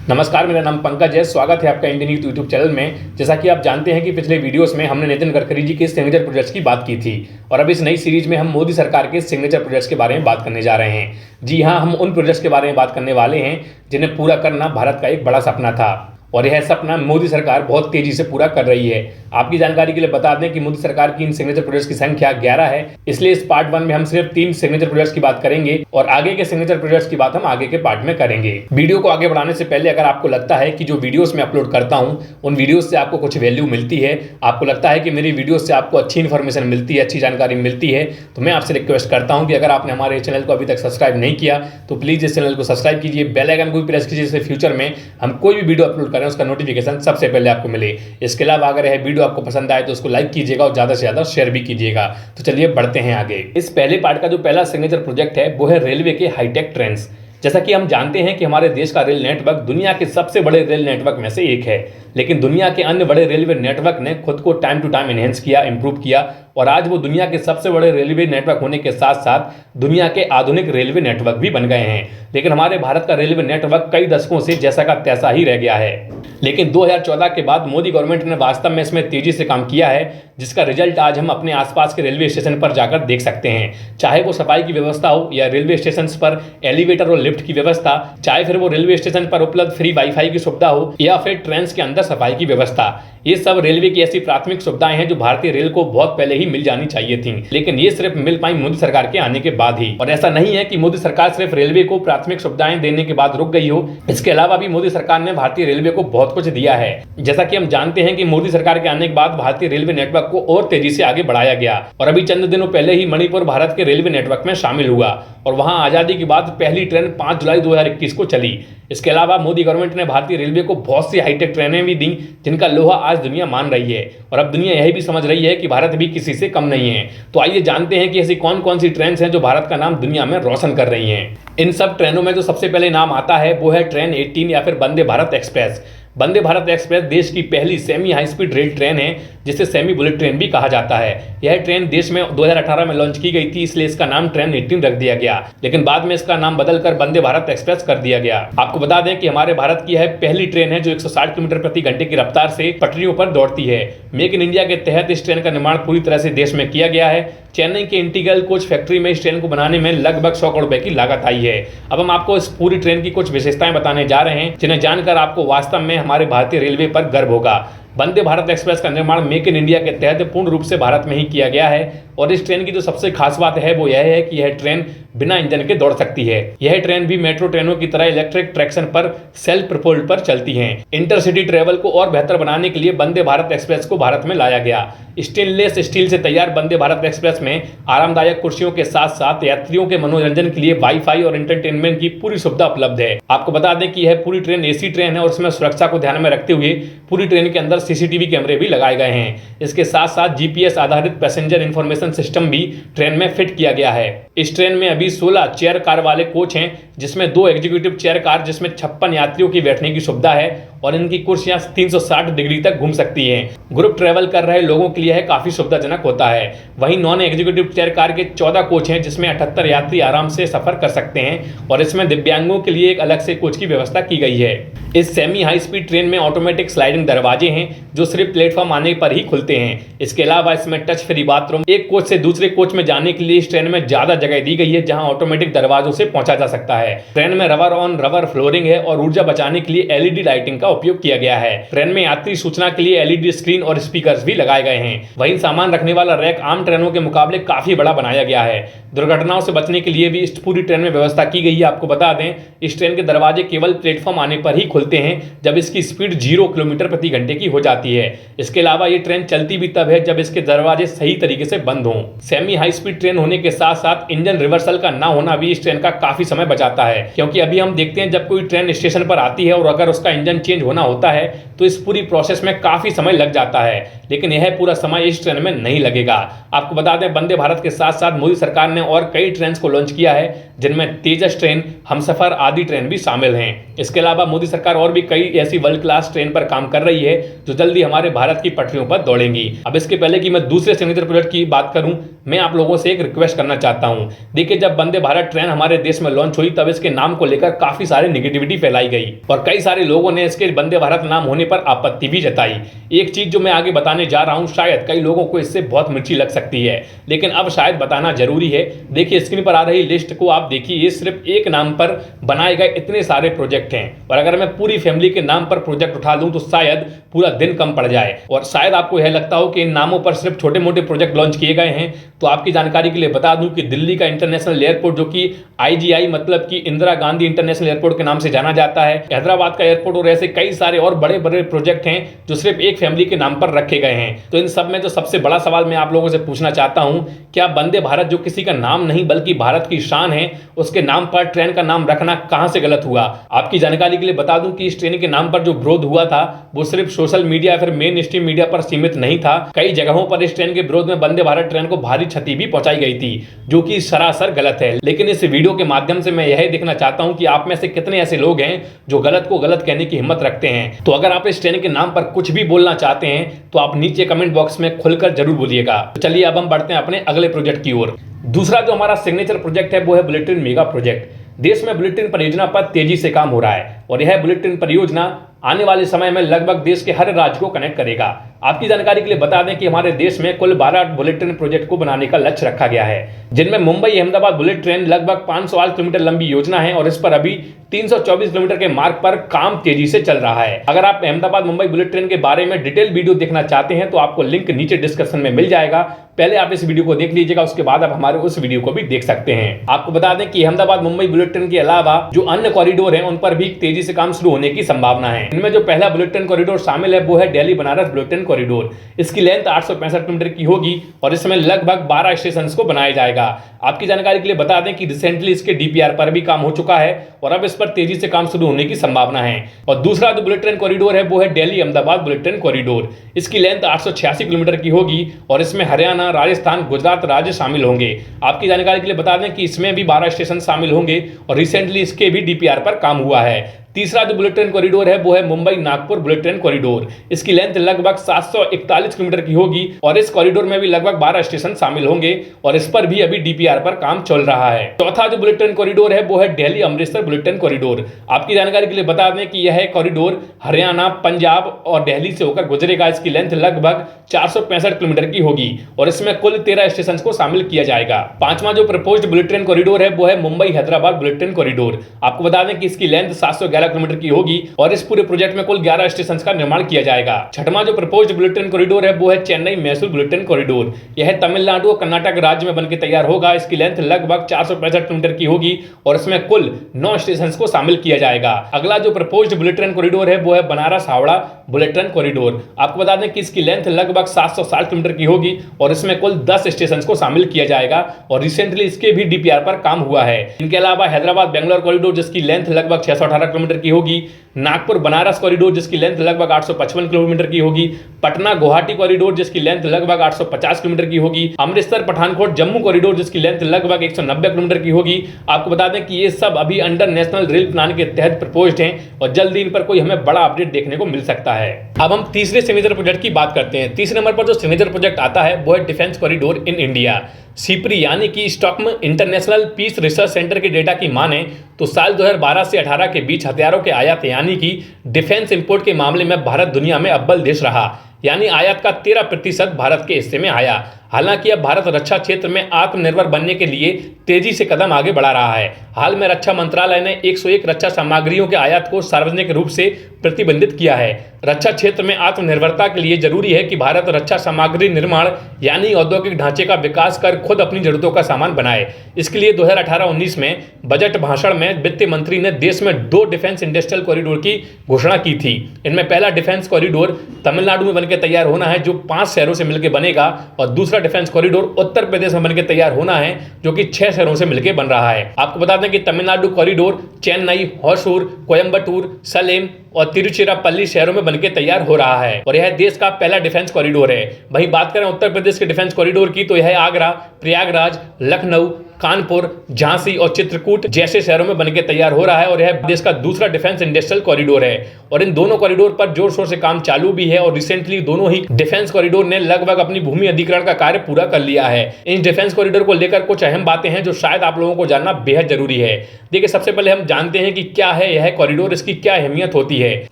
नमस्कार, मेरा नाम पंकज है। स्वागत है आपका इंडियन यूथ यूट्यूब चैनल में। जैसा कि आप जानते हैं कि पिछले वीडियोस में हमने नितिन गडकरी जी के सिग्नेचर प्रोजेक्ट्स की बात की थी और अब इस नई सीरीज में हम मोदी सरकार के सिग्नेचर प्रोजेक्ट्स के बारे में बात करने जा रहे हैं। जी हाँ, हम उन प्रोजेक्ट्स के बारे में बात करने वाले हैं जिन्हें पूरा करना भारत का एक बड़ा सपना था और यह सपना मोदी सरकार बहुत तेजी से पूरा कर रही है। आपकी जानकारी के लिए बता दें कि मोदी सरकार की इन सिग्नेचर प्रोजेक्ट्स की संख्या 11 है। इसलिए इस पार्ट 1 में हम सिर्फ 3 सिग्नेचर प्रोजेक्ट्स की बात करेंगे और आगे के सिग्नेचर प्रोजेक्ट्स की बात हम आगे के पार्ट में करेंगे। वीडियो को आगे बढ़ाने से पहले अगर आपको लगता है कि जो वीडियोस मैं अपलोड करता हूं उन वीडियोस से आपको कुछ वैल्यू मिलती है, आपको लगता है कि मेरी वीडियोस से आपको अच्छी इन्फॉर्मेशन मिलती है, अच्छी जानकारी मिलती है, तो मैं आपसे रिक्वेस्ट करता हूं कि अगर आपने हमारे चैनल को अभी तक सब्सक्राइब नहीं किया तो प्लीज़ इस चैनल को सब्सक्राइब कीजिए, बेल आइकन को भी प्रेस कीजिए, जिससे फ्यूचर में हम कोई भी वीडियो अपलोड करें उसका नोटिफिकेशन सबसे पहले आपको मिले। इसके अलावा अगर यह वीडियो आपको पसंद आए तो उसको लाइक कीजिएगा और ज़्यादा से ज़्यादा शेयर भी कीजिएगा। तो चलिए बढ़ते हैं आगे। इस पहले पार्ट का जो पहला सिग्नेचर प्रोजेक्ट है वो है रेलवे के हाईटेक ट्रेन्स। जैसा कि हम जानते हैं कि हमारे देश का रेल नेटवर्क दुनिया के सबसे बड़े रेल नेटवर्क में से एक है, लेकिन दुनिया के अन्य बड़े रेलवे नेटवर्क ने खुद को टाइम टू टाइम एनहेंस किया, इंप्रूव किया और आज वो दुनिया के सबसे बड़े रेलवे नेटवर्क होने के साथ साथ दुनिया के आधुनिक रेलवे नेटवर्क भी बन गए हैं। लेकिन हमारे भारत का रेलवे नेटवर्क कई दशकों से जैसा का तैसा ही रह गया है। लेकिन 2014 के बाद मोदी गवर्नमेंट ने वास्तव में इसमें तेजी से काम किया है, जिसका रिजल्ट आज हम अपने आसपास के रेलवे स्टेशन पर जाकर देख सकते हैं। चाहे वो सफाई की व्यवस्था हो या रेलवे स्टेशन पर एलिवेटर और लिफ्ट की व्यवस्था, चाहे फिर वो रेलवे स्टेशन पर उपलब्ध फ्री वाईफाई की सुविधा हो या फिर ट्रेन के अंदर सफाई की व्यवस्था, ये सब रेलवे की ऐसी प्राथमिक सुविधाएं हैं जो भारतीय रेल को बहुत पहले ही मिल जानी चाहिए थी। लेकिन ये सिर्फ मिल पाई मोदी सरकार के आने के बाद ही। और ऐसा नहीं है कि मोदी सरकार सिर्फ रेलवे को प्राथमिक सुविधाएं देने के बाद रुक गई हो, इसके अलावा भी मोदी सरकार ने भारतीय रेलवे को बहुत कुछ दिया है। जैसा कि हम जानते हैं कि मोदी सरकार के आने के बाद भारतीय रेलवे नेटवर्क को और तेजी से आगे बढ़ाया गया और अभी चंद दिनों पहले ही मणिपुर भारत के रेलवे नेटवर्क में शामिल हुआ और वहां आजादी के बाद पहली ट्रेन 5 जुलाई 2021 को चली। इसके अलावा मोदी गवर्नमेंट ने भारतीय रेलवे को बहुत सी हाईटेक ट्रेनें भी दी जिनका लोहा आज दुनिया मान रही है और अब दुनिया यही भी समझ रही है कि भारत भी किसी से कम नहीं है। तो आइए जानते हैं कि ऐसी कौन कौन सी ट्रेन हैं जो भारत का नाम दुनिया में रोशन कर रही हैं। इन सब ट्रेनों में जो सबसे पहले नाम आता है वो है ट्रेन 18 या फिर वंदे भारत एक्सप्रेस। वंदे भारत एक्सप्रेस देश की पहली semi high speed rail train है जिसे सेमी बुलेट ट्रेन भी कहा जाता है। यह ट्रेन देश में 2018 में लॉन्च की गई थी, इसलिए इसका नाम ट्रेन 18 रख दिया गया, लेकिन बाद में इसका नाम बदलकर वंदे भारत एक्सप्रेस कर दिया गया। आपको बता दें कि हमारे भारत की यह पहली ट्रेन है जो 160 किलोमीटर प्रति घंटे की रफ्तार से पटरियों पर दौड़ती है। मेक इन इंडिया के तहत इस ट्रेन का निर्माण पूरी तरह से देश में किया गया है। चेन्नई के इंटीग्रल कोच फैक्ट्री में इस ट्रेन को बनाने में लगभग 100 करोड़ रुपए की लागत आई है। अब हम आपको इस पूरी ट्रेन की कुछ विशेषताएं बताने जा रहे हैं जिन्हें जानकर आपको वास्तव में हमारे भारतीय रेलवे पर गर्व होगा। वंदे भारत एक्सप्रेस का निर्माण मेक इन इंडिया के तहत पूर्ण रूप से भारत में ही किया गया है और इस ट्रेन की जो सबसे खास बात है वो यह है कि यह ट्रेन बिना इंजन के दौड़ सकती है। यह ट्रेन भी मेट्रो ट्रेनों की तरह इलेक्ट्रिक ट्रैक्शन पर सेल्फ प्रोपेल्ड पर चलती है। इंटरसिटी ट्रेवल को और बेहतर बनाने के लिए वंदे भारत एक्सप्रेस को भारत में लाया गया। स्टेनलेस स्टील से तैयार वंदे भारत एक्सप्रेस में आरामदायक कुर्सियों के साथ साथ यात्रियों के मनोरंजन के लिए वाईफाई और एंटरटेनमेंट की पूरी सुविधा उपलब्ध है। आपको बता दें कि यह पूरी ट्रेन एसी ट्रेन है और उसमें सुरक्षा को ध्यान में रखते हुए पूरी ट्रेन के अंदर सीसीटीवी कैमरे भी लगाए गए हैं। इसके साथ साथ जीपीएस आधारित पैसेंजर इंफॉर्मेशन सिस्टम भी ट्रेन में फिट किया गया है। इस ट्रेन में अभी 16 चेयर कार वाले कोच हैं, जिसमें 2 एग्जीक्यूटिव चेयर कार जिसमें 56 यात्रियों की बैठने की सुविधा है और इनकी कुर्सियां 360 डिग्री तक घूम सकती हैं। ग्रुप ट्रैवल कर रहे लोगों के लिए यह काफी सुविधाजनक होता है। वहीं नॉन एग्जीक्यूटिव चेयर कार के 14 कोच हैं जिसमें 78 यात्री आराम से सफर कर सकते हैं और इसमें दिव्यांगों के लिए एक अलग से कोच की व्यवस्था की गई है। इस सेमी हाई स्पीड ट्रेन में ऑटोमेटिक स्लाइडिंग दरवाजे हैं जो सिर्फ प्लेटफॉर्म आने पर ही खुलते हैं। इसके अलावा इसमें टच फ्री बाथरूम, एक कोच से दूसरे कोच में जाने के लिए इस ट्रेन में ज्यादा जगह दी गई है जहां ऑटोमेटिक दरवाजों से पहुंचा जा सकता है। ट्रेन में रबर ऑन रबर फ्लोरिंग है और ऊर्जा बचाने के लिए एलईडी लाइटिंग का उपयोग किया गया है। ट्रेन में यात्री सूचना के लिए एलईडी स्क्रीन और स्पीकर्स भी लगाए गए हैं। वहीं सामान रखने वाला रैक आम ट्रेनों के मुकाबले काफी बड़ा बनाया गया है। दुर्घटनाओं से बचने के लिए भी इस पूरी ट्रेन में व्यवस्था की गई है। आपको बता दें इस ट्रेन के दरवाजे केवल प्लेटफॉर्म आने पर ही खुलते हैं जब इसकी स्पीड 0 किलोमीटर प्रति घंटे की हो जाती है। इसके अलावा ये ट्रेन चलती भी तब है जब इसके दरवाजे सही तरीके से बंद हों। सेमी हाई स्पीड ट्रेन होने के साथ साथ इंजन रिवर्सल का ना होना भी इस ट्रेन का काफी समय बचाता है, क्योंकि अभी हम देखते हैं जब कोई ट्रेन स्टेशन पर आती है और अगर उसका इंजन चेंज होना होता है तो इस पूरी प्रोसेस में काफी समय लग जाता है, लेकिन यह पूरा समय इस ट्रेन में नहीं लगेगा। आपको बता दें वंदे भारत के साथ साथ मोदी सरकार ने और कई ट्रेन को लॉन्च किया है जिनमें तेजस ट्रेन, हमसफर आदि ट्रेन भी शामिल हैं। इसके अलावा मोदी सरकार और भी कई ऐसी वर्ल्ड क्लास ट्रेन पर काम कर रही है जो जल्दी हमारे भारत की पटरियों पर दौड़ेंगी। अब इसके पहले कि मैं दूसरे सिग्नेचर प्रोजेक्ट की बात करूं, मैं आप लोगों से एक रिक्वेस्ट करना चाहता हूं। देखिए, जब वंदे भारत ट्रेन हमारे देश में लॉन्च हुई तब इसके नाम को लेकर काफी सारे निगेटिविटी फैलाई गई और कई सारे लोगों ने इसके वंदे भारत नाम होने पर आपत्ति भी जताई। एक चीज जो मैं आगे बताने जा रहा हूं, शायद कई लोगों को इससे बहुत मिर्ची लग सकती है, लेकिन अब शायद बताना जरूरी है। देखिए, स्क्रीन पर आ रही लिस्ट को आप देखिए, ये सिर्फ एक नाम पर बनाए गए इतने सारे प्रोजेक्ट हैं और अगर मैं पूरी फैमिली के नाम पर प्रोजेक्ट उठा लूं तो शायद पूरा दिन कम पड़ जाए। और शायद आपको यह लगता हो कि इन नामों पर सिर्फ छोटे मोटे प्रोजेक्ट लॉन्च किए गए हैं, तो आपकी जानकारी के लिए बता दूं कि दिल्ली का इंटरनेशनल एयरपोर्ट, जो कि IGI मतलब कि इंदिरा गांधी इंटरनेशनल एयरपोर्ट के नाम से जाना जाता है, हैदराबाद का एयरपोर्ट और ऐसे कई सारे और बड़े बड़े प्रोजेक्ट हैं जो सिर्फ एक फैमिली के नाम पर रखे गए हैं। तो इन सब में जो सबसे बड़ा सवाल मैं आप लोगों से पूछना चाहता हूं, क्या वंदे भारत जो किसी का नाम नहीं बल्कि भारत की शान है, उसके नाम पर ट्रेन का नाम रखना कहां से गलत हुआ? आपकी जानकारी के लिए बता दूं कि इस ट्रेन के नाम पर जो विरोध हुआ था वो सिर्फ सोशल मीडिया या फिर मेन स्ट्रीम मीडिया पर सीमित नहीं था। कई जगहों पर इस ट्रेन के विरोध में वंदे भारत ट्रेन को भारी क्षति भी पहुंचाई गई थी, जो कि सरासर गलत है। लेकिन इस वीडियो के माध्यम से मैं यह देखना चाहता हूं कि आप में से कितने ऐसे लोग हैं जो गलत को गलत कहने की हिम्मत रखते हैं। तो अगर आप इस ट्रेन के नाम पर कुछ भी बोलना चाहते हैं तो आप नीचे कमेंट बॉक्स में खुलकर जरूर बोलिएगा। तो चलिए अब हम बढ़ते हैं अपने अगले प्रोजेक्ट की ओर। दूसरा जो हमारा सिग्नेचर प्रोजेक्ट है वो है बुलेट ट्रेन मेगा प्रोजेक्ट। देश में बुलेट ट्रेन परियोजना पर तेजी से काम हो रहा है और यह बुलेट ट्रेन परियोजना आने वाले समय में लगभग देश के हर राज्य को कनेक्ट करेगा। आपकी जानकारी के लिए बता दें कि हमारे देश में कुल 12 बुलेट ट्रेन प्रोजेक्ट को बनाने का लक्ष्य रखा गया है, जिनमें मुंबई अहमदाबाद बुलेट ट्रेन लगभग 508 किलोमीटर लंबी योजना है और इस पर अभी 324 किलोमीटर के मार्ग पर काम तेजी से चल रहा है। अगर आप अहमदाबाद मुंबई बुलेट ट्रेन के बारे में डिटेल वीडियो देखना चाहते हैं तो आपको लिंक नीचे डिस्क्रिप्शन में मिल जाएगा। पहले आप इस वीडियो को देख लीजिएगा, उसके बाद आप हमारे उस वीडियो को भी देख सकते हैं। आपको बता दें कि अहमदाबाद मुंबई बुलेट ट्रेन के अलावा जो अन्य कॉरिडोर हैं उन पर भी तेजी से काम शुरू होने की संभावना है। इनमें जो पहला बुलेट ट्रेन कॉरिडोर शामिल है वो है Delhi Banaras bullet train corridor. इसकी लेंथ 865 किलोमीटर की होगी और इसमें लगभग 12 स्टेशन को बनाया जाएगा। आपकी जानकारी के लिए बता दें कि रिसेंटली इसके DPR पर भी काम हो चुका है और अब इस पर तेजी से काम शुरू होने की संभावना है। और दूसरा जो बुलेट ट्रेन कॉरिडोर है वो है Delhi Ahmedabad bullet train corridor. इसकी लेंथ 886 किलोमीटर की होगी और इसमें हरियाणा, राजस्थान, गुजरात राज्य शामिल होंगे। आपकी जानकारी के लिए बता दें कि इसमें भी 12 स्टेशन शामिल होंगे और रिसेंटली इसके भी DPR पर काम हुआ है। तीसरा जो बुलेट ट्रेन कॉरिडोर है वो है Mumbai Nagpur bullet train corridor. इसकी लेंथ लगभग 741 किलोमीटर की होगी और इस कॉरिडोर में भी लगभग 12 स्टेशन शामिल होंगे और इस पर भी अभी DPR पर काम चल रहा है। चौथा जो बुलेट ट्रेन कॉरिडोर है वो है Delhi Amritsar bullet train corridor. आपकी जानकारी के लिए बता दें कि यह कॉरिडोर हरियाणा, पंजाब और दिल्ली से होकर गुजरेगा। इसकी लेंथ लगभग 465 किलोमीटर की होगी और इसमें कुल 13 स्टेशन को शामिल किया जाएगा। पांचवा जो प्रपोज्ड बुलेट ट्रेन कॉरिडोर है वो है Mumbai Hyderabad bullet train corridor. आपको बता दें कि इसकी लेंथ 711 किलोमीटर की होगी और इस पूरे प्रोजेक्ट में कुल 11 स्टेशन का निर्माण किया जाएगा। छठवां जो प्रपोज्ड बुलेट ट्रेन कॉरिडोर है वो है Chennai Mysore bullet train corridor. यह तमिलनाडु और कर्नाटक राज्य में बनकर तैयार होगा। इसकी लेंथ लगभग 465 किलोमीटर की होगी और इसमें कुल 9 स्टेशन को शामिल किया जाएगा। अगला जो प्रपोज्ड बुलेट ट्रेन कॉरिडोर है वो है Banaras Howrah bullet train corridor. आपको बता दें कि इसकी लेंथ लगभग 760 किलोमीटर की होगी और इसमें कुल 10 स्टेशन को शामिल किया जाएगा और रिसेंटली इसके भी DPR पर काम हुआ है। इनके अलावा हैदराबाद बेंगलोर कॉरिडोर जिसकी लेंथ लगभग 618 किलोमीटर की होगी, नागपुर बनारस कॉरिडोर जिसकी लेंथ लगभग 855 किलोमीटर की होगी, पटना गुवाहाटी कॉरिडोर जिसकी लेंथ लगभग 850 किलोमीटर की होगी, अमृतसर पठानकोट जम्मू कॉरिडोर जिसकी लेंथ लगभग 190 किलोमीटर की होगी। आपको बता दें कि ये सब अभी अंडर नेशनल रेल प्लान के तहत प्रपोज्ड हैं और जल्दी इन पर कोई हमें बड़ा अपडेट देखने को मिल सकता है। अब हम तीसरे सिग्नेचर प्रोजेक्ट की बात करते हैं। तीसरे नंबर पर जो सिग्नेचर प्रोजेक्ट आता है वो है defence corridor in India. SIPRI यानी कि Stockholm International Peace Research Centre के डेटा की माने तो साल 2012 से 18 के बीच हथियारों के आयात यानी कि डिफेंस इंपोर्ट के मामले में भारत दुनिया में अव्वल देश रहा, यानी आयात का 13% भारत के हिस्से में आया। हालांकि अब भारत रक्षा क्षेत्र में आत्मनिर्भर बनने के लिए तेजी से कदम आगे बढ़ा रहा है। हाल में रक्षा मंत्रालय ने 101 रक्षा सामग्रियों के आयात को सार्वजनिक रूप से प्रतिबंधित किया है। रक्षा क्षेत्र में आत्मनिर्भरता के लिए जरूरी है कि भारत रक्षा सामग्री निर्माण यानी औद्योगिक ढांचे का विकास कर खुद अपनी जरूरतों का सामान बनाए। इसके लिए 2018-19 में बजट भाषण में वित्त मंत्री ने देश में 2 डिफेंस इंडस्ट्रियल कॉरिडोर की घोषणा की थी। इनमें पहला डिफेंस कॉरिडोर तमिलनाडु में बनकर तैयार होना है जो 5 शहरों से मिलकर बनेगा और दूसरा डिफेंस कॉरिडोर उत्तर प्रदेश में बनकर तैयार होना है जो कि 6 शहरों से मिलकर बन रहा है। आपको बता दें कि तमिलनाडु कॉरिडोर चेन्नई, होसूर, कोयम्बटूर, सलेम और तिरुचिरापल्ली शहरों में बनकर तैयार हो रहा है और यह देश का पहला डिफेंस कॉरिडोर है। वहीं बात करें उत्तर प्रदेश के डिफेंस कॉरिडोर की तो यह आगरा, प्रयागराज, लखनऊ, कानपुर, झांसी और चित्रकूट जैसे शहरों में बनकर तैयार हो रहा है और यह देश का दूसरा डिफेंस इंडस्ट्रियल कॉरिडोर है और इन दोनों कॉरिडोर पर जोर शोर से काम चालू भी है और रिसेंटली दोनों ही डिफेंस कॉरिडोर ने लगभग अपनी भूमि अधिग्रहण का कार्य पूरा कर लिया है। इन डिफेंस कॉरिडोर को लेकर कुछ अहम बातें हैं जो शायद आप लोगों को जानना बेहद जरूरी है। देखिए, सबसे पहले हम जानते हैं कि क्या है यह कॉरिडोर, इसकी क्या अहमियत होती है।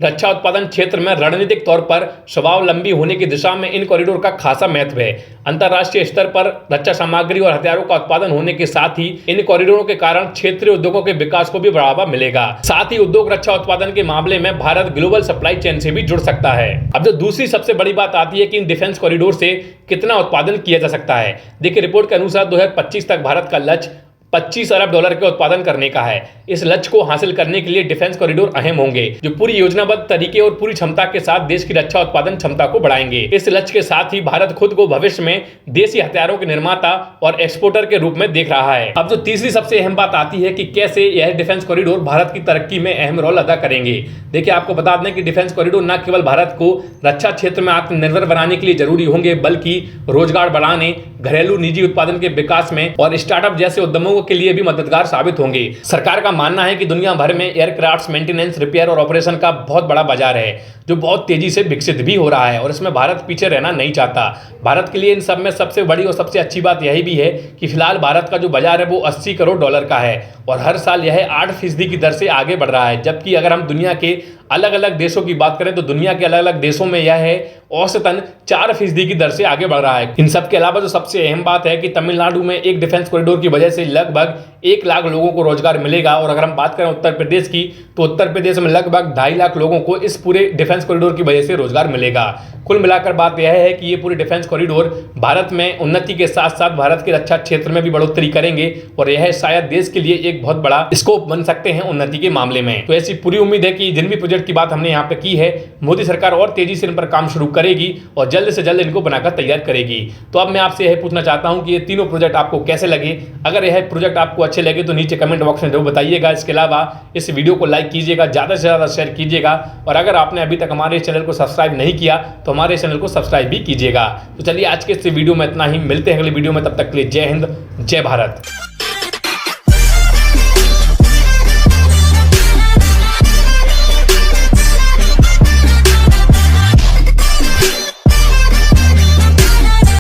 रक्षा उत्पादन क्षेत्र में रणनीतिक तौर पर स्वावलंबी होने की दिशा में इन कॉरिडोर का खासा महत्व है। अंतरराष्ट्रीय स्तर पर रक्षा सामग्री और हथियारों का उत्पादन होने के साथ ही इन कॉरिडोरों के कारण क्षेत्रीय उद्योगों के विकास को भी बढ़ावा मिलेगा। साथ ही उद्योग रक्षा उत्पादन के मामले में भारत ग्लोबल सप्लाई चेन से भी जुड़ सकता है। अब जो दूसरी सबसे बड़ी बात आती है कि इन डिफेंस कॉरिडोर से कितना उत्पादन किया जा सकता है। देखिए, रिपोर्ट के अनुसार 2025 तक भारत का लक्ष्य $25 अरब के उत्पादन करने का है। इस लक्ष्य को हासिल करने के लिए डिफेंस कॉरिडोर अहम होंगे जो पूरी योजनाबद्ध तरीके और पूरी क्षमता के साथ देश की रक्षा उत्पादन क्षमता को बढ़ाएंगे। इस लक्ष्य के साथ ही भारत खुद को भविष्य में देसी हथियारों के निर्माता और एक्सपोर्टर के रूप में देख रहा है। अब जो तीसरी सबसे अहम बात आती है कि कैसे यह डिफेंस कॉरिडोर भारत की तरक्की में अहम रोल अदा करेंगे। देखिए, आपको बता दें कि डिफेंस कॉरिडोर न केवल भारत को रक्षा क्षेत्र में आत्मनिर्भर बनाने के लिए जरूरी होंगे बल्कि रोजगार बढ़ाने, घरेलू निजी उत्पादन के विकास में और स्टार्टअप जैसे उद्यमों के लिए भी मददगार साबित होंगे। सरकार का मानना है कि दुनिया भर में एयरक्राफ्ट मेंटेनेंस, रिपेयर और ऑपरेशन का बहुत बड़ा बाजार है जो बहुत तेजी से विकसित भी हो रहा है और इसमें भारत पीछे रहना नहीं चाहता। भारत के लिए इन सब में सबसे बड़ी और सबसे अच्छी बात यही भी है कि फिलहाल भारत का जो बाजार है वो $80 करोड़ का है और हर साल यह 8% की दर से आगे बढ़ रहा है। जबकि अगर हम दुनिया के अलग अलग देशों की बात करें तो दुनिया के अलग अलग देशों में यह है औसतन 4% की दर से आगे बढ़ रहा है। इन सब के अलावा जो सबसे अहम बात है कि तमिलनाडु में एक डिफेंस कॉरिडोर की वजह से लगभग 1 लाख लोगों को रोजगार मिलेगा और अगर हम बात करें उत्तर प्रदेश की तो उत्तर प्रदेश में लगभग 2.5 लाख लोगों को इस पूरे डिफेंस कॉरिडोर की वजह से रोजगार मिलेगा। कुल मिलाकर बात यह है कि ये पूरे डिफेंस कॉरिडोर भारत में उन्नति के साथ साथ भारत के रक्षा क्षेत्र में भी बढ़ोतरी करेंगे और यह शायद देश के लिए एक बहुत बड़ा स्कोप बन सकते हैं उन्नति के मामले में। तो ऐसी पूरी उम्मीद है कि जिन भी प्रोजेक्ट की बात हमने यहाँ पे की है, मोदी सरकार और तेजी से इन पर काम शुरू करेगी और जल्द से जल्द इनको बनाकर तैयार करेगी। तो अब मैं आपसे यह पूछना चाहता हूँ कि ये तीनों प्रोजेक्ट आपको कैसे लगे। अगर यह प्रोजेक्ट आपको अच्छे लगे तो नीचे कमेंट बॉक्स में जरूर बताइएगा। इसके अलावा इस वीडियो को लाइक कीजिएगा, ज़्यादा से ज़्यादा शेयर कीजिएगा और अगर आपने अभी तक हमारे चैनल को सब्सक्राइब नहीं किया तो हमारे चैनल को सब्सक्राइब भी कीजिएगा। तो चलिए, आज के इस वीडियो में इतना ही। मिलते हैं अगले वीडियो में, तब तक के लिए जय हिंद, जय भारत।